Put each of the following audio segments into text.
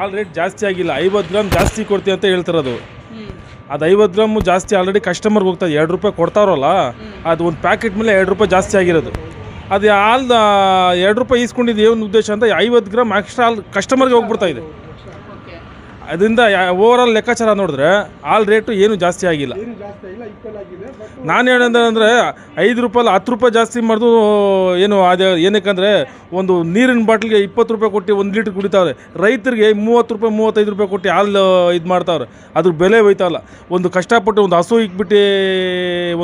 ಹಾಲು ರೇಟ್ ಜಾಸ್ತಿ ಆಗಿಲ್ಲ, 50 ಗ್ರಾಮ್ ಜಾಸ್ತಿ ಕೊಡ್ತೀವಿ ಅಂತ ಹೇಳ್ತಿರೋದು. ಅದು 50 ಗ್ರಾಮು ಜಾಸ್ತಿ ಆಲ್ರೆಡಿ ಕಸ್ಟಮರ್ಗೆ ಹೋಗ್ತದೆ. 2 ರೂಪಾಯಿ ಕೊಡ್ತಾರಲ್ಲ, ಅದು ಒಂದು ಪ್ಯಾಕೆಟ್ ಮೇಲೆ 2 ರೂಪಾಯಿ ಜಾಸ್ತಿ ಆಗಿರೋದು. ಅದು ಹಾಲು 2 ರೂಪಾಯಿ ಈಸ್ಕೊಂಡಿದ್ದು ಏನು ಉದ್ದೇಶ ಅಂತ 50 ಗ್ರಾಮ್ ಎಕ್ಸ್ಟ್ರಾ ಹಾಲು ಕಸ್ಟಮರ್ಗೆ ಹೋಗ್ಬಿಡ್ತಾ ಇದೆ. ಅದರಿಂದ ಓವರಾಲ್ ಲೆಕ್ಕಾಚಾರ ನೋಡಿದ್ರೆ ಹಾಲು ರೇಟು ಏನು ಜಾಸ್ತಿ ಆಗಿಲ್ಲ. ನಾನು ಹೇಳೋದಂದರೆ 5 ರೂಪಾಯಿ 10 ರೂಪಾಯಿ ಜಾಸ್ತಿ ಮಾಡೋದು ಏನು ಅದು ಏನಕ್ಕಂದರೆ ಒಂದು ನೀರಿನ ಬಾಟ್ಲಿಗೆ 20 ರೂಪಾಯಿ ಕೊಟ್ಟು 1 ಲೀಟ್ರ್ ಕುಡಿತಾವ್ರೆ. ರೈತರಿಗೆ 30 ರೂಪಾಯಿ 35 ರೂಪಾಯಿ ಕೊಟ್ಟು ಹಾಲು ಇದು ಮಾಡ್ತಾವ್ರೆ. ಅದ್ರ ಬೆಲೆ ಹೋಯ್ತಲ್ಲ. ಒಂದು ಕಷ್ಟಪಟ್ಟು ಒಂದು ಹಸು ಇಕ್ಬಿಟ್ಟು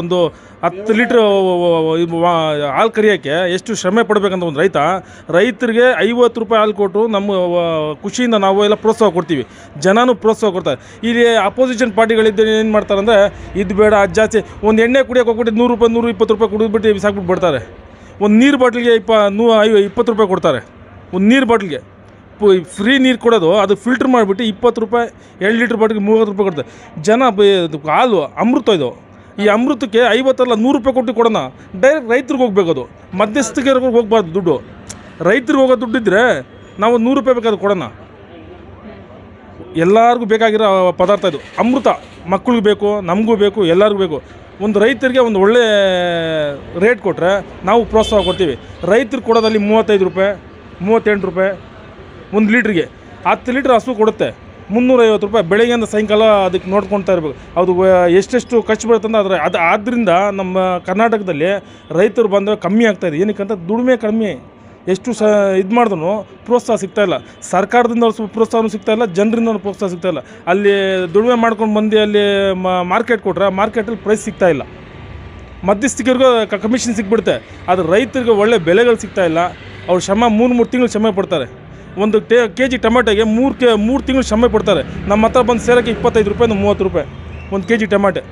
ಒಂದು 10 ಲೀಟ್ರ್ ಹಾಲು ಕರಿಯೋಕ್ಕೆ ಎಷ್ಟು ಶ್ರಮೆ ಪಡಬೇಕಂತ ಒಂದು ರೈತರಿಗೆ 50 ರೂಪಾಯಿ ಹಾಲು ಕೊಟ್ಟು ನಮ್ಮ ಖುಷಿಯಿಂದ ನಾವು ಎಲ್ಲ ಪ್ರೋತ್ಸಾಹ ಕೊಡ್ತೀವಿ, ಜನನೂ ಪ್ರೋತ್ಸಾಹ ಕೊಡ್ತಾರೆ. ಇಲ್ಲಿ ಅಪೋಸಿಷನ್ ಪಾರ್ಟಿಗಳಿದ್ದ ಏನು ಮಾಡ್ತಾರೆ ಅಂದರೆ ಇದು ಬೇಡ ಅದು ಜಾಸ್ತಿ, ಒಂದು ಎಣ್ಣೆ ಕುಡಿಯೋಕೆ ಹೋಗ್ಬಿಟ್ಟು 100 ರೂಪಾಯಿ 120 ರೂಪಾಯಿ ಕುಡಿದ್ಬಿಟ್ಟು ಬಿಸಾಕ್ಬಿಟ್ಟು ಬಿಡ್ತಾರೆ. ಒಂದು ನೀರು ಬಾಟ್ಲಿಗೆ 20 ರೂಪಾಯಿ ಕೊಡ್ತಾರೆ. ಒಂದು ನೀರು ಬಾಟ್ಲಿಗೆ ಫ್ರೀ ನೀರು ಕೊಡೋದು, ಅದು ಫಿಲ್ಟ್ರ್ ಮಾಡಿಬಿಟ್ಟು 20 ರೂಪಾಯಿ 2 ಲೀಟ್ರ್ ಬಾಟ್ಲಿಗೆ 30 ರೂಪಾಯಿ ಕೊಡ್ತಾರೆ. ಜನ ಹಾಲು ಅಮೃತ ಇದು. ಈ ಅಮೃತಕ್ಕೆ 50 ಅಲ್ಲ 100 ರೂಪಾಯಿ ಕೊಟ್ಟು ಕೊಡೋಣ. ಡೈರೆಕ್ಟ್ ರೈತರಿಗೆ ಹೋಗ್ಬೇಕು. ಅದು ಮಧ್ಯಸ್ಥಿಗೆ ಹೋಗ್ಬಾರ್ದು ದುಡ್ಡು. ರೈತರಿಗೆ ಹೋಗೋ ದುಡ್ಡಿದ್ರೆ ನಾವು 100 ರೂಪಾಯಿ ಬೇಕಾದ್ರೆ ಕೊಡೋಣ. ಎಲ್ಲರಿಗೂ ಬೇಕಾಗಿರೋ ಪದಾರ್ಥ ಇದು ಅಮೃತ. ಮಕ್ಕಳಿಗೆ ಬೇಕು, ನಮಗೂ ಬೇಕು, ಎಲ್ಲರಿಗೂ ಬೇಕು. ಒಂದು ರೈತರಿಗೆ ಒಂದು ಒಳ್ಳೆ ರೇಟ್ ಕೊಟ್ಟರೆ ನಾವು ಪ್ರೋತ್ಸಾಹ ಕೊಡ್ತೀವಿ. ರೈತರು ಕೊಡೋದಲ್ಲಿ 35 ರೂಪಾಯಿ 38 ರೂಪಾಯಿ 1 ಲೀಟ್ರಿಗೆ. 10 ಲೀಟ್ರ್ ಹಸು ಕೊಡುತ್ತೆ 350 ರೂಪಾಯಿ. ಬೆಳಗ್ಗೆಯಿಂದ ಸಾಯಂಕಾಲ ಅದಕ್ಕೆ ನೋಡ್ಕೊಳ್ತಾ ಇರಬೇಕು. ಅದು ಎಷ್ಟೆಷ್ಟು ಖರ್ಚು ಬರುತ್ತಂದ್ರೆ ಆದ್ದರಿಂದ ನಮ್ಮ ಕರ್ನಾಟಕದಲ್ಲಿ ರೈತರು ಬಂದರೆ ಕಮ್ಮಿ ಆಗ್ತಾಯಿದೆ. ಏನಕ್ಕಂತ ದುಡಿಮೆ ಕಮ್ಮಿ. ಎಷ್ಟು ಇದು ಮಾಡಿದ್ರು ಪ್ರೋತ್ಸಾಹ ಸಿಗ್ತಾಯಿಲ್ಲ. ಸರ್ಕಾರದಿಂದ ಪ್ರೋತ್ಸಾಹನೂ ಸಿಗ್ತಾಯಿಲ್ಲ, ಜನರಿಂದ ಪ್ರೋತ್ಸಾಹ ಸಿಗ್ತಾಯಿಲ್ಲ. ಅಲ್ಲಿ ದುಡಿಮೆ ಮಾಡ್ಕೊಂಡು ಬಂದು ಅಲ್ಲಿ ಮಾರ್ಕೆಟ್ ಕೊಟ್ಟರೆ ಮಾರ್ಕೆಟಲ್ಲಿ ಪ್ರೈಸ್ ಸಿಗ್ತಾಯಿಲ್ಲ. ಮಧ್ಯಸ್ಥಿಕರಿಗೂ ಕಮಿಷನ್ ಸಿಕ್ಬಿಡುತ್ತೆ. ಆದರೆ ರೈತರಿಗೆ ಒಳ್ಳೆ ಬೆಲೆಗಳು ಸಿಗ್ತಾಯಿಲ್ಲ. ಅವ್ರು ಶ್ರಮ 3 ತಿಂಗಳು ಶ್ರಮ ಪಡ್ತಾರೆ. ಒಂದು ಕೆಜಿ ಟೊಮೆಟೊಗೆ 3 ತಿಂಗಳು ಶ್ರಮ ಪಡ್ತಾರೆ. ನಮ್ಮ ಹತ್ರ ಬಂದು ಸೇರೋಕ್ಕೆ 25 ರೂಪಾಯಿಂದ 30 ರೂಪಾಯಿ ಒಂದು ಕೆಜಿ ಟೊಮೆಟೊ.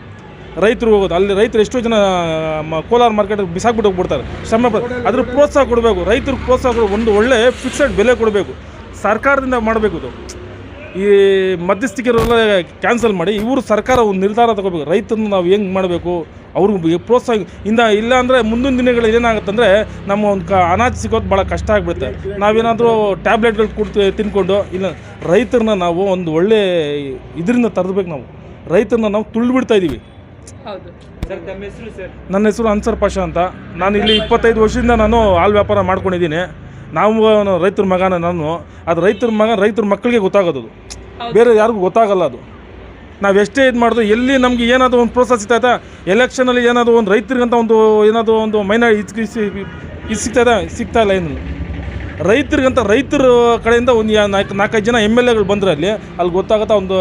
ರೈತರು ಹೋಗೋದು ಅಲ್ಲಿ ರೈತರು ಎಷ್ಟೋ ಜನ ಕೋಲಾರ ಮಾರ್ಕೆಟಲ್ಲಿ ಬಿಸಾಕ್ಬಿಟ್ಟು ಹೋಗ್ಬಿಡ್ತಾರೆ. ಶ್ರಮ ಅದ್ರ ಪ್ರೋತ್ಸಾಹ ಕೊಡಬೇಕು. ರೈತರಿಗೆ ಪ್ರೋತ್ಸಾಹ ಕೊಡಬೇಕು. ಒಂದು ಒಳ್ಳೆ ಫಿಕ್ಸೆಡ್ ಬೆಲೆ ಕೊಡಬೇಕು. ಸರ್ಕಾರದಿಂದ ಮಾಡಬೇಕು. ಇದು ಈ ಮಧ್ಯಸ್ಥಿಕೆಲ್ಲ ಕ್ಯಾನ್ಸಲ್ ಮಾಡಿ ಇವರು ಸರ್ಕಾರ ಒಂದು ನಿರ್ಧಾರ ತಗೋಬೇಕು. ರೈತರನ್ನು ನಾವು ಹೆಂಗೆ ಮಾಡಬೇಕು, ಅವ್ರಿಗೆ ಪ್ರೋತ್ಸಾಹ ಇಲ್ಲ ಅಂದರೆ ಮುಂದಿನ ದಿನಗಳಲ್ಲಿ ಏನಾಗುತ್ತಂದರೆ ನಮ್ಮ ಒಂದು ಅನಾಜ್ ಸಿಗೋದು ಭಾಳ ಕಷ್ಟ ಆಗಿಬಿಡುತ್ತೆ. ನಾವೇನಾದರೂ ಟ್ಯಾಬ್ಲೆಟ್ಗಳು ತಿನ್ಕೊಂಡು ಇಲ್ಲ, ರೈತರನ್ನ ನಾವು ಒಂದು ಒಳ್ಳೆ ಇದರಿಂದ ತರಬೇಕು. ನಾವು ರೈತರನ್ನ ನಾವು ತುಳಿದ್ಬಿಡ್ತಾ ಇದ್ದೀವಿ. ನನ್ನ ಹೆಸರು ಅನ್ಸರ್ ಪಾಷಾ ಅಂತ. ನಾನು ಇಲ್ಲಿ 25 ವರ್ಷದಿಂದ ನಾನು ಹಾಲು ವ್ಯಾಪಾರ ಮಾಡ್ಕೊಂಡಿದ್ದೀನಿ. ನಾವು ರೈತರ ಮಗನ ನಾನು. ಅದು ರೈತರ ಮಕ್ಕಳಿಗೆ ಗೊತ್ತಾಗೋದು, ಬೇರೆ ಯಾರಿಗೂ ಗೊತ್ತಾಗಲ್ಲ. ಅದು ನಾವು ಎಷ್ಟೇ ಇದು ಮಾಡಿದ್ರು ಎಲ್ಲಿ ನಮಗೆ ಏನಾದರೂ ಒಂದು ಪ್ರೋತ್ಸಾಹ ಸಿಗ್ತಾಯಿದ್ದ, ಎಲೆಕ್ಷನಲ್ಲಿ ಏನಾದರೂ ಒಂದು ರೈತರಿಗಂತ ಏನಾದರೂ ಒಂದು ಇದು ಸಿಗ್ತಾಯಿಲ್ಲ. ಏನು ರೈತರಿಗಂತ ರೈತರ ಕಡೆಯಿಂದ ಒಂದು 4-5 ಜನ MLAಗಳು ಬಂದರೆ ಅಲ್ಲಿ ಗೊತ್ತಾಗುತ್ತೆ. ಒಂದು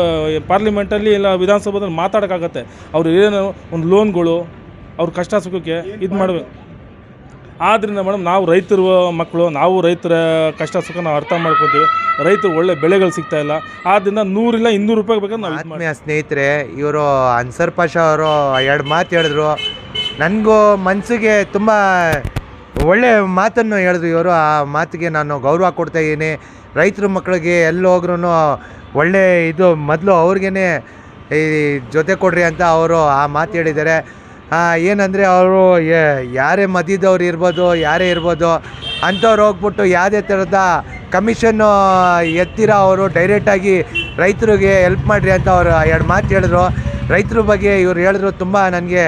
ಪಾರ್ಲಿಮೆಂಟಲ್ಲಿ ಇಲ್ಲ ವಿಧಾನಸಭೆದಲ್ಲಿ ಮಾತಾಡೋಕ್ಕಾಗತ್ತೆ. ಅವ್ರು ಏನು ಒಂದು ಲೋನ್ಗಳು ಅವ್ರ ಕಷ್ಟ ಸುಖಕ್ಕೆ ಇದು ಮಾಡಬೇಕು. ಆದ್ದರಿಂದ ಮೇಡಮ್ ನಾವು ರೈತರ ಮಕ್ಕಳು, ನಾವು ರೈತರ ಕಷ್ಟ ಸುಖ ನಾವು ಅರ್ಥ ಮಾಡ್ಕೊತೀವಿ. ರೈತರು ಒಳ್ಳೆ ಬೆಳೆಗಳು ಸಿಗ್ತಾಯಿಲ್ಲ. ಆದ್ದರಿಂದ 100 ಇಲ್ಲ 200 ರೂಪಾಯಿ ಬೇಕಾದ್ರೆ ನಾವು ಆತ್ಮೀಯ ಸ್ನೇಹಿತರೆ, ಇವರು ಅನ್ಸರ್ ಪಾಷಾ ಅವರು 2 ಮಾತು ಹೇಳಿದ್ರು. ನನಗೂ ಮನಸ್ಸಿಗೆ ತುಂಬ ಒಳ್ಳೆ ಮಾತನ್ನು ಹೇಳಿದ್ರು ಇವರು. ಆ ಮಾತಿಗೆ ನಾನು ಗೌರವ ಕೊಡ್ತಾಯಿದ್ದೀನಿ. ರೈತರ ಮಕ್ಕಳಿಗೆ ಎಲ್ಲಿ ಹೋಗ್ರೂ ಒಳ್ಳೆ ಇದು ಮೊದಲು ಅವ್ರಿಗೇ ಈ ಜೊತೆ ಕೊಡ್ರಿ ಅಂತ ಅವರು ಆ ಮಾತು ಹೇಳಿದ್ದಾರೆ. ಏನಂದರೆ ಅವರು ಯಾರೇ ಮಧ್ಯದವ್ರು ಇರ್ಬೋದು, ಯಾರೇ ಇರ್ಬೋದು ಅಂಥವ್ರು ಹೋಗ್ಬಿಟ್ಟು ಯಾವುದೇ ಥರದ ಕಮಿಷನ್ನು ಎತ್ತಿರ ಅವರು ಡೈರೆಕ್ಟಾಗಿ ರೈತರಿಗೆ ಹೆಲ್ಪ್ ಮಾಡಿರಿ ಅಂತ ಅವರು 2 ಮಾತು ಹೇಳಿದ್ರು. ರೈತರ ಬಗ್ಗೆ ಇವ್ರು ಹೇಳಿದ್ರು. ತುಂಬ ನನಗೆ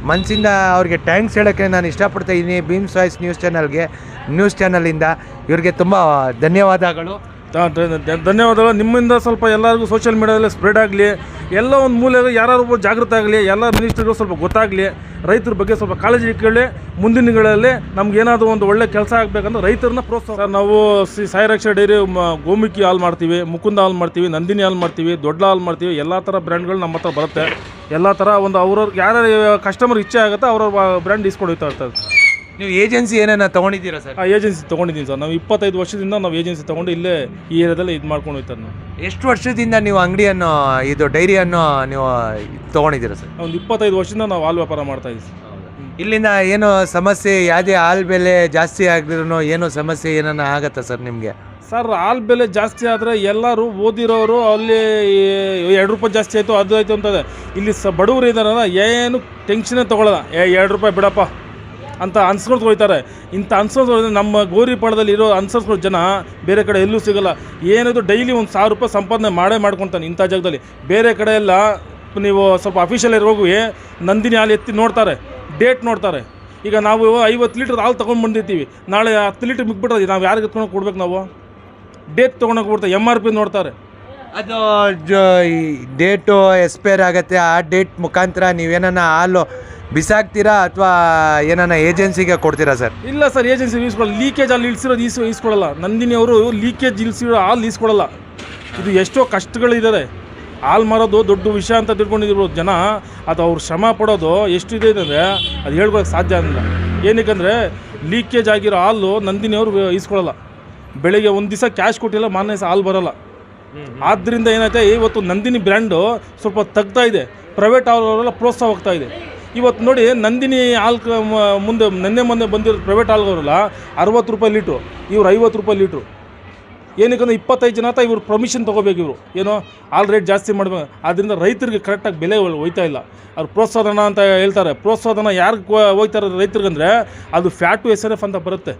ಮನಸ್ಸಿಂದ ಅವ್ರಿಗೆ ಥ್ಯಾಂಕ್ಸ್ ಹೇಳೋಕ್ಕೆ ನಾನು ಇಷ್ಟಪಡ್ತಾಯಿದ್ದೀನಿ. ಭೀಮ್ಸ್ ವಾಯ್ಸ್ ನ್ಯೂಸ್ ಚಾನಲಿಂದ ಇವ್ರಿಗೆ ತುಂಬ ಧನ್ಯವಾದಗಳು. ಧನ್ಯವಾದಗಳು. ನಿಮ್ಮಿಂದ ಸ್ವಲ್ಪ ಎಲ್ಲರಿಗೂ ಸೋಷಿಯಲ್ ಮೀಡಿಯಾದಲ್ಲಿ ಸ್ಪ್ರೆಡ್ ಆಗಲಿ, ಎಲ್ಲ ಒಂದು ಮೂಲೆಯಲ್ಲಿ ಯಾರು ಜಾಗೃತ ಆಗಲಿ, ಎಲ್ಲ ಮಿನಿಸ್ಟ್ರಿಗೂ ಸ್ವಲ್ಪ ಗೊತ್ತಾಗಲಿ, ರೈತರ ಬಗ್ಗೆ ಸ್ವಲ್ಪ ಕಾಳಜಿ ಇಟ್ಕೊಳ್ಳಿ. ಮುಂದಿನ ದಿನಗಳಲ್ಲಿ ನಮ್ಗೆ ಏನಾದರೂ ಒಂದು ಒಳ್ಳೆ ಕೆಲಸ ಆಗಬೇಕಂದ್ರೆ ರೈತರನ್ನ ಪ್ರೋತ್ಸಾಹ. ನಾವು ಸಾಯಿ ರಕ್ಷಾ ಡೈರಿ ಗೋಮುಖಿ ಹಾಲು ಮಾಡ್ತೀವಿ, ಮುಕುಂದ ಹಾಲು ಮಾಡ್ತೀವಿ, ನಂದಿನಿ ಹಾಲು ಮಾಡ್ತೀವಿ, ದೊಡ್ಡ ಹಾಲು ಮಾಡ್ತೀವಿ. ಎಲ್ಲ ಥರ ಬ್ರ್ಯಾಂಡ್ಗಳು ನಮ್ಮ ಹತ್ರ ಬರುತ್ತೆ. ಎಲ್ಲ ಥರ ಒಂದು ಅವ್ರವ್ರಿಗೆ ಯಾರ್ಯಾರು ಕಸ್ಟಮರ್ ಇಚ್ಛೆ ಆಗುತ್ತೆ ಅವ್ರವ್ರ ಬ್ರ್ಯಾಂಡ್ ಇಸ್ಕೊಂಡು ಹೋಗ್ತಾ ಇರ್ತಾರೆ. ನೀವು ಏಜೆನ್ಸಿ ಏನೇನು ತೊಗೊಂಡಿದ್ದೀರಾ ಸರ್? ಏಜೆನ್ಸಿ ತೊಗೊಂಡಿದ್ದೀನಿ ಸರ್. ನಾವು 25 ವರ್ಷದಿಂದ ನಾವು ಏಜೆನ್ಸಿ ತೊಗೊಂಡು ಇಲ್ಲೇ ಈ ಏರಿಯಾದಲ್ಲಿ ಇದು ಮಾಡ್ಕೊಂಡು ಹೋಗ್ತಾರೆ. ನಾವು ಎಷ್ಟು ವರ್ಷದಿಂದ ನೀವು ಅಂಗಡಿಯನ್ನು ಇದು ಡೈರಿಯನ್ನು ನೀವು ತೊಗೊಂಡಿದ್ದೀರಾ ಸರ್? ಒಂದು 25 ವರ್ಷದಿಂದ ನಾವು ಹಾಲು ವ್ಯಾಪಾರ ಮಾಡ್ತಾ ಇದ್ದೀವಿ. ಇಲ್ಲಿಂದ ಏನು ಸಮಸ್ಯೆ, ಯಾವುದೇ ಹಾಲು ಬೆಲೆ ಜಾಸ್ತಿ ಆಗಿದ್ರು ಏನೋ ಸಮಸ್ಯೆ ಏನಾನ ಆಗತ್ತಾ ಸರ್ ನಿಮಗೆ? ಸರ್, ಹಾಲು ಬೆಲೆ ಜಾಸ್ತಿ ಆದರೆ ಎಲ್ಲರೂ ಓದಿರೋರು ಅಲ್ಲಿ 2 ರೂಪಾಯಿ ಜಾಸ್ತಿ ಆಯಿತು ಅದು ಆಯಿತು ಅಂತದೆ. ಇಲ್ಲಿ ಬಡವರು ಇದ್ದಾರಲ್ಲ, ಏನು ಟೆನ್ಷನ್ನೇ ತೊಗೊಳ್ಳೋದ. 2 ರೂಪಾಯಿ ಬಿಡಪ್ಪ, ಅಂತ ಅನ್ಸ್ಕೊಂಡು ಹೋಗ್ತಾರೆ. ಇಂಥ ಅನ್ಸ್ಕೊಂಡು ನಮ್ಮ ಗೌರಿಪಾಳ್ಯದಲ್ಲಿ ಇರೋ ಅನ್ಸರ್ಸ್ಕೊಳ್ಳೋ ಜನ ಬೇರೆ ಕಡೆ ಎಲ್ಲೂ ಸಿಗೋಲ್ಲ. ಏನಿದು ಡೈಲಿ ಒಂದು 1000 ರೂಪಾಯಿ ಸಂಪಾದನೆ ಮಾಡ್ಕೊತಾನೆ ಇಂಥ ಜಾಗದಲ್ಲಿ. ಬೇರೆ ಕಡೆ ಎಲ್ಲ ನೀವು ಸ್ವಲ್ಪ ಅಫಿಷಿಯಲ್ ಹೋಗಿ ನಂದಿನಿ ಹಾಲು ಎತ್ತಿ ನೋಡ್ತಾರೆ, ಡೇಟ್ ನೋಡ್ತಾರೆ. ಈಗ ನಾವು 50 ಲೀಟ್ರ್ ಹಾಲು ತೊಗೊಂಡು ಬಂದಿರ್ತೀವಿ, ನಾಳೆ 10 ಲೀಟ್ರ್ ಮಿಕ್ಬಿಟ್ರೆ ನಾವು ಯಾರಿಗೆ ಎತ್ಕೊಂಡು ಕೊಡ್ಬೇಕು? ನಾವು ಡೇಟ್ ತೊಗೊಂಡೋಗಿ ಕೊಡ್ತಾರೆ, MRP ನೋಡ್ತಾರೆ. ಅದು ಡೇಟು ಎಕ್ಸ್ಪೈರ್ ಆಗುತ್ತೆ. ಆ ಡೇಟ್ ಮುಖಾಂತರ ನೀವೇನ ಹಾಲು ಬಿಸಾಕ್ತೀರಾ ಅಥವಾ ಏನಾನ ಏಜೆನ್ಸಿಗೆ ಕೊಡ್ತೀರಾ ಸರ್? ಇಲ್ಲ ಸರ್, ಏಜೆನ್ಸಿ ಈಸ್ಕೊಳ್ಳಲ್ಲ. ಲೀಕೇಜ್ ಅಲ್ಲಿ ಇಳಿಸಿರೋದು ಈಸ್ಕೊಳ್ಳಲ್ಲ. ನಂದಿನಿ ಅವರು ಲೀಕೇಜ್ ಇಳಿಸಿರೋ ಹಾಲು ಈಸ್ಕೊಳ್ಳಲ್ಲ. ಇದು ಎಷ್ಟೋ ಕಷ್ಟಗಳಿದ್ದಾರೆ. ಹಾಲು ಮಾರೋದು ದೊಡ್ಡ ವಿಷಯ ಅಂತ ತಿಳ್ಕೊಂಡಿದ್ರು ಜನ. ಅದು ಅವ್ರು ಶ್ರಮ ಪಡೋದು ಎಷ್ಟಿದೆ ಅಂದರೆ ಅದು ಹೇಳ್ಕೊಳಕ್ಕೆ ಸಾಧ್ಯ ಇಲ್ಲ. ಏನಕ್ಕೆ ಲೀಕೇಜ್ ಆಗಿರೋ ಹಾಲು ನಂದಿನಿ ಅವರು ಈಸ್ಕೊಳ್ಳಲ್ಲ. ಬೆಳಿಗ್ಗೆ ಒಂದು ದಿವಸ ಕ್ಯಾಶ್ ಕೊಟ್ಟಿಲ್ಲ, ಮಾರನೇ ದಿವಸ ಹಾಲು ಬರೋಲ್ಲ. ಆದ್ದರಿಂದ ಏನಾಯ್ತು, ಇವತ್ತು ನಂದಿನಿ ಬ್ರ್ಯಾಂಡು ಸ್ವಲ್ಪ ತಗ್ತಾ ಇದೆ, ಪ್ರೈವೇಟ್ ಹಾಲುಗಳೆಲ್ಲ ಪ್ರೋತ್ಸಾಹ ಹೋಗ್ತಾ ಇದೆ. ಇವತ್ತು ನೋಡಿ ನಂದಿನಿ ಹಾಲು ಮುಂದೆ ಮೊನ್ನೆ ಬಂದಿರೋ ಪ್ರೈವೇಟ್ ಹಾಲುಗಳೆಲ್ಲ 60 ರೂಪಾಯಿ ಲೀಟ್ರು, ಇವ್ರು 50 ರೂಪಾಯಿ ಲೀಟ್ರು. ಏನಕ್ಕಂದ್ರೆ 25 ಜನ ಇವ್ರು ಪರ್ಮಿಷನ್ ತೊಗೋಬೇಕು. ಇವರು ಏನೋ ಹಾಲು ರೇಟ್ ಜಾಸ್ತಿ ಮಾಡಬೇಕು. ಆದ್ದರಿಂದ ರೈತರಿಗೆ ಕರೆಕ್ಟಾಗಿ ಬೆಲೆ ಹೋಯ್ತಾ ಇಲ್ಲ. ಅವ್ರು ಪ್ರೋತ್ಸಾಹನ ಅಂತ ಹೇಳ್ತಾರೆ. ಪ್ರೋತ್ಸಾಹನ ಯಾರಿಗೆ ಹೋಗ್ತಾರೆ ರೈತರಿಗಂದರೆ ಅದು ಫ್ಯಾಟು SNF ಅಂತ ಬರುತ್ತೆ.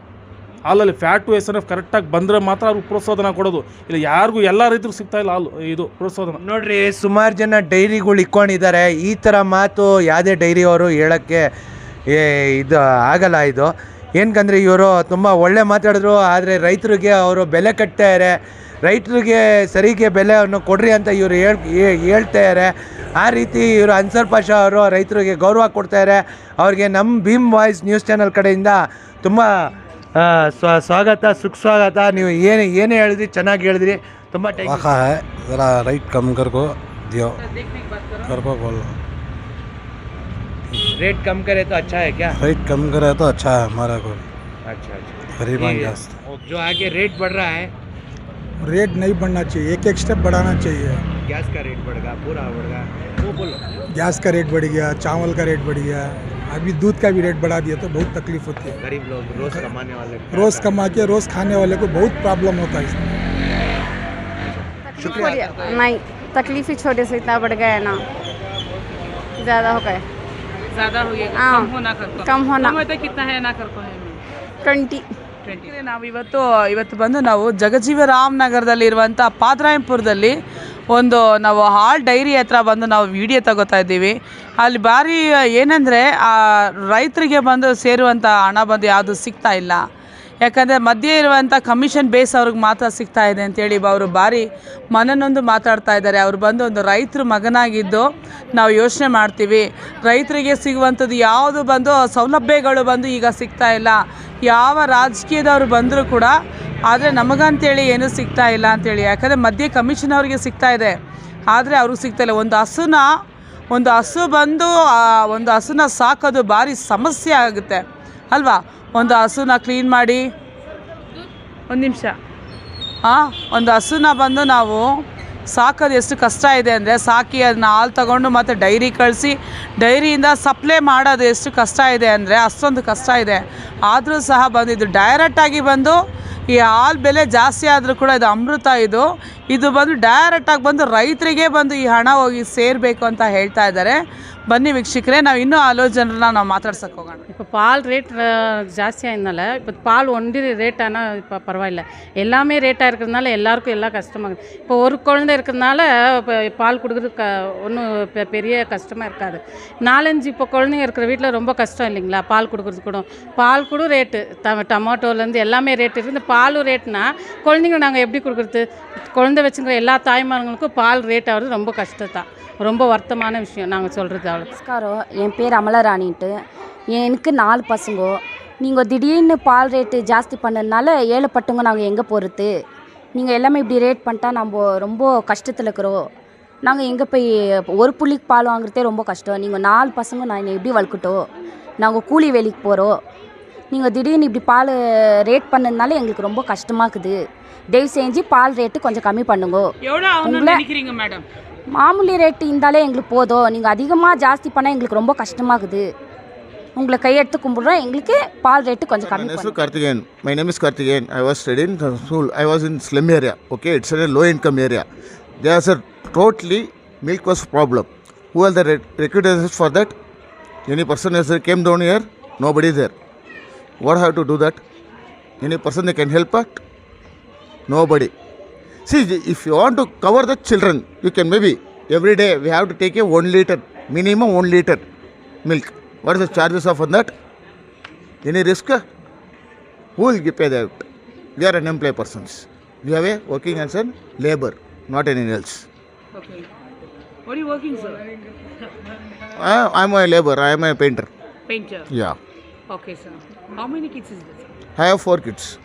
ಹಾಲಲ್ಲಿ ಫ್ಯಾಟು SNF ಕರೆಕ್ಟಾಗಿ ಬಂದರೆ ಮಾತ್ರ ಅವ್ರಿಗೆ ಪ್ರೋತ್ಸಾಹನ ಕೊಡೋದು. ಇಲ್ಲ ಯಾರಿಗೂ ಎಲ್ಲ ರೈತರು ಸಿಗ್ತಾ ಇಲ್ಲ ಹಾಲು ಇದು ಪ್ರೋತ್ಸಾಹನ. ನೋಡ್ರಿ, ಸುಮಾರು ಜನ ಡೈರಿಗಳು ಇಟ್ಕೊಂಡಿದ್ದಾರೆ. ಈ ಥರ ಮಾತು ಯಾವುದೇ ಡೈರಿಯವರು ಹೇಳೋಕ್ಕೆ ಇದು ಆಗಲ್ಲ. ಇದು ಏನಕ್ಕಂದರೆ ಇವರು ತುಂಬ ಒಳ್ಳೆ ಮಾತಾಡಿದ್ರು, ಆದರೆ ರೈತರಿಗೆ ಅವರು ಬೆಲೆ ಕಟ್ತಾರೆ. ರೈತರಿಗೆ ಸರಿಗೆ ಬೆಲೆಯನ್ನು ಕೊಡ್ರಿ ಅಂತ ಇವರು ಹೇಳ್ತಾರೆ. ಆ ರೀತಿ ಇವರು ಅನ್ಸರ್ ಪಾಷಾ ಅವರು ರೈತರಿಗೆ ಗೌರವ ಕೊಡ್ತಾರೆ. ಅವ್ರಿಗೆ ನಮ್ಮ ಭೀಮ್ ವಾಯ್ಸ್ ನ್ಯೂಸ್ ಚಾನಲ್ ಕಡೆಯಿಂದ ತುಂಬ ಸ್ವಾಗತ, ಸುಸ್ವಾಗತ. ನೀವು ಏನೇ ಹೇಳಿದ್ರಿ ಚೆನ್ನಾಗಿ ಹೇಳಿದ್ರಿ, ತುಂಬ ರೈಟ್ ಕಮ್ ಕರ್ಕೋ ದಿಯೋ ಕರ್ಕೋ बोलो रेट कम करे तो अच्छा है क्या? रेट कम करे तो अच्छा है हमारा को। अच्छा गरीबान जास्त जो आगे रेट बढ़ रहा है, रेट नहीं बढ़ना चाहिए, एक स्टेप बढ़ाना चाहिए। गैस का रेट बढ़ गया, पूरा बढ़ गया, वो बोलो। गैस का रेट बढ़ गया, चावल का रेट बढ़ गया, अभी दूध का भी रेट बढ़ा दिया तो बहुत तकलीफ होती है। गरीब लोग रोज कमाने वाले, रोज कमा के रोज खाने वाले को बहुत प्रॉब्लम होता है इसमें। शुक्रिया। नहीं, तकलीफ ही छोटे से इतना बढ़ गया है ना, ज़्यादा हो गए। ज़्यादा हो गया, हाँ, कम होना कर कम होना। कितना है ना कर 20 ನಾವು ಇವತ್ತು ಬಂದು ನಾವು ಜಗಜೀವರಾಮ್ ನಗರದಲ್ಲಿರುವಂಥ ಪಾದರಾಯಂಪುರದಲ್ಲಿ ನಾವು ಹಾಲ್ ಡೈರಿ ಹತ್ರ ಬಂದು ನಾವು ವಿಡಿಯೋ ತಗೋತಾ ಇದ್ದೀವಿ. ಅಲ್ಲಿ ಭಾರಿ ಏನಂದರೆ ರೈತರಿಗೆ ಬಂದು ಸೇರುವಂಥ ಹಣ ಬಂದು ಯಾವುದು ಸಿಗ್ತಾ ಇಲ್ಲ. ಯಾಕಂದರೆ ಮಧ್ಯೆ ಇರುವಂಥ ಕಮಿಷನ್ ಬೇಸ್ ಅವ್ರಿಗೆ ಮಾತ್ರ ಸಿಗ್ತಾ ಇದೆ ಅಂತೇಳಿ ಅವರು ಭಾರಿ ಮನನೊಂದು ಮಾತಾಡ್ತಾ ಇದ್ದಾರೆ. ಅವರು ಬಂದು ಒಂದು ರೈತರ ಮಗನಾಗಿದ್ದು ನಾವು ಯೋಚನೆ ಮಾಡ್ತೀವಿ, ರೈತರಿಗೆ ಸಿಗುವಂಥದ್ದು ಯಾವುದು ಬಂದು ಸೌಲಭ್ಯಗಳು ಬಂದು ಈಗ ಸಿಗ್ತಾ ಇಲ್ಲ. ಯಾವ ರಾಜಕೀಯದವರು ಬಂದರೂ ಕೂಡ, ಆದರೆ ನಮಗಂತೇಳಿ ಏನೂ ಸಿಗ್ತಾ ಇಲ್ಲ ಅಂಥೇಳಿ. ಯಾಕಂದರೆ ಮಧ್ಯೆ ಕಮಿಷನ್ ಅವ್ರಿಗೆ ಸಿಗ್ತಾ ಇದೆ, ಆದರೆ ಅವ್ರಿಗೆ ಸಿಗ್ತಾ ಇಲ್ಲ. ಒಂದು ಹಸು ಬಂದು ಒಂದು ಹಸುನ ಸಾಕೋದು ಭಾರಿ ಸಮಸ್ಯೆ ಆಗುತ್ತೆ ಅಲ್ವಾ? ಒಂದು ಹಸುನ ಕ್ಲೀನ್ ಮಾಡಿ, ಒಂದು ನಿಮಿಷ, ಒಂದು ಹಸುನ ಬಂದು ನಾವು ಸಾಕೋದು ಎಷ್ಟು ಕಷ್ಟ ಇದೆ ಅಂದರೆ, ಸಾಕಿ ಅದನ್ನ ಹಾಲು ತಗೊಂಡು ಮತ್ತು ಡೈರಿ ಕಳಿಸಿ ಡೈರಿಯಿಂದ ಸಪ್ಲೈ ಮಾಡೋದು ಎಷ್ಟು ಕಷ್ಟ ಇದೆ ಅಂದರೆ ಅಷ್ಟೊಂದು ಕಷ್ಟ ಇದೆ. ಆದರೂ ಸಹ ಬಂದು ಇದು ಡೈರೆಕ್ಟಾಗಿ ಬಂದು ಈ ಹಾಲು ಬೆಲೆ ಜಾಸ್ತಿ ಆದರೂ ಕೂಡ ಇದು ಅಮೃತ, ಇದು ಬಂದು ಡೈರೆಕ್ಟಾಗಿ ಬಂದು ರೈತರಿಗೆ ಬಂದು ಈ ಹಣ ಹೋಗಿ ಸೇರಬೇಕು ಅಂತ ಹೇಳ್ತಾ ಇದ್ದಾರೆ. ಬನ್ನಿ ವೀಕ್ಷಕರೇ, ನಾವು ಇನ್ನೂ ಜನರನ್ನ ನಾವು மாத்தாடசக்கு ಹೋಗೋಣ. இப்போ பால் ரேட் ஜாஸ்தி ஆயிருந்தனால இப்போ பால் ஒண்டி ரேட் ஆனால் இப்போ பரவாயில்ல, எல்லாமே ரேட்டாக இருக்கிறதுனால எல்லாருக்கும் எல்லாம் கஷ்டமாக. இப்போ ஒரு குழந்தை இருக்கிறதுனால இப்போ பால் கொடுக்குறது ஒன்றும் பெரிய கஷ்டமாக இருக்காது. 4-5 இப்போ குழந்தைங்க இருக்கிற வீட்டில் ரொம்ப கஷ்டம் இல்லைங்களா பால் கொடுக்குறது கூட. பால் கூட ரேட்டு, டொமேட்டோலேருந்து எல்லாமே ரேட் இருக்குது. இந்த பாலும் ரேட்னா குழந்தைங்க நாங்கள் எப்படி கொடுக்குறது? குழந்தை வச்சுக்கிற எல்லா தாய்மார்களுக்கும் பால் ரேட் ஆகிறது ரொம்ப கஷ்டத்தான், ரொம்ப வருத்தமான விஷயம் நாங்கள் சொல்கிறது. அவ்வளோ. நமஸ்காரம், என் பேர் அமலராணின்ட்டு. எனக்கு 4 பசங்க. நீங்கள் திடீர்னு பால் ரேட்டு ஜாஸ்தி பண்ணதுனால ஏழைப்பட்டவங்க நாங்கள் எங்கே போகிறது? நீங்கள் எல்லாமே இப்படி ரேட் பண்ணிட்டா நம்ம ரொம்ப கஷ்டத்தில் இருக்கிறோம். நாங்கள் எங்கே போய் ஒரு புள்ளிக்கு பால் வாங்குறதே ரொம்ப கஷ்டம். நீங்கள் 4 பசங்க நான் எப்படி வளர்க்கட்டும்? நாங்கள் கூலி வேலைக்கு போகிறோம். நீங்கள் திடீர்னு இப்படி பால் ரேட் பண்ணதுனால எங்களுக்கு ரொம்ப கஷ்டமாக இருக்குது. தயவு செஞ்சு பால் ரேட்டு கொஞ்சம் கம்மி பண்ணுங்க. எவ்வளோ ஆகும்னு நினைக்கிறீங்க மேடம்? மாமூலி ரேட்டு இருந்தாலே எங்களுக்கு போதும். நீங்கள் அதிகமாக ஜாஸ்தி பண்ணால் எங்களுக்கு ரொம்ப கஷ்டமாகுது. உங்களை கையெடுத்து கும்பிடுறோம், எங்களுக்கு பால் ரேட்டு கொஞ்சம் கம்மி பண்ணுங்க. Karthikeyan. My name is Karthikeyan. I was studying in school. I was in slum area. Okay, it's a low income area. There's a totally milk was problem. Who are the recruiters for that? Any person has came down here? Nobody there. What have to do that? Any person they can help it? Nobody. See, if you want to cover the children, you can maybe every day we have to take a 1 liter, minimum 1 liter milk. What is the charges of that? Any risk? Who will pay that? We are unemployed persons. We have a working as a labor, not anything else. Okay. What are you working, sir? I'm a labor. I am a painter. Painter. Yeah. Okay, sir. How many kids is this? I have 4 kids.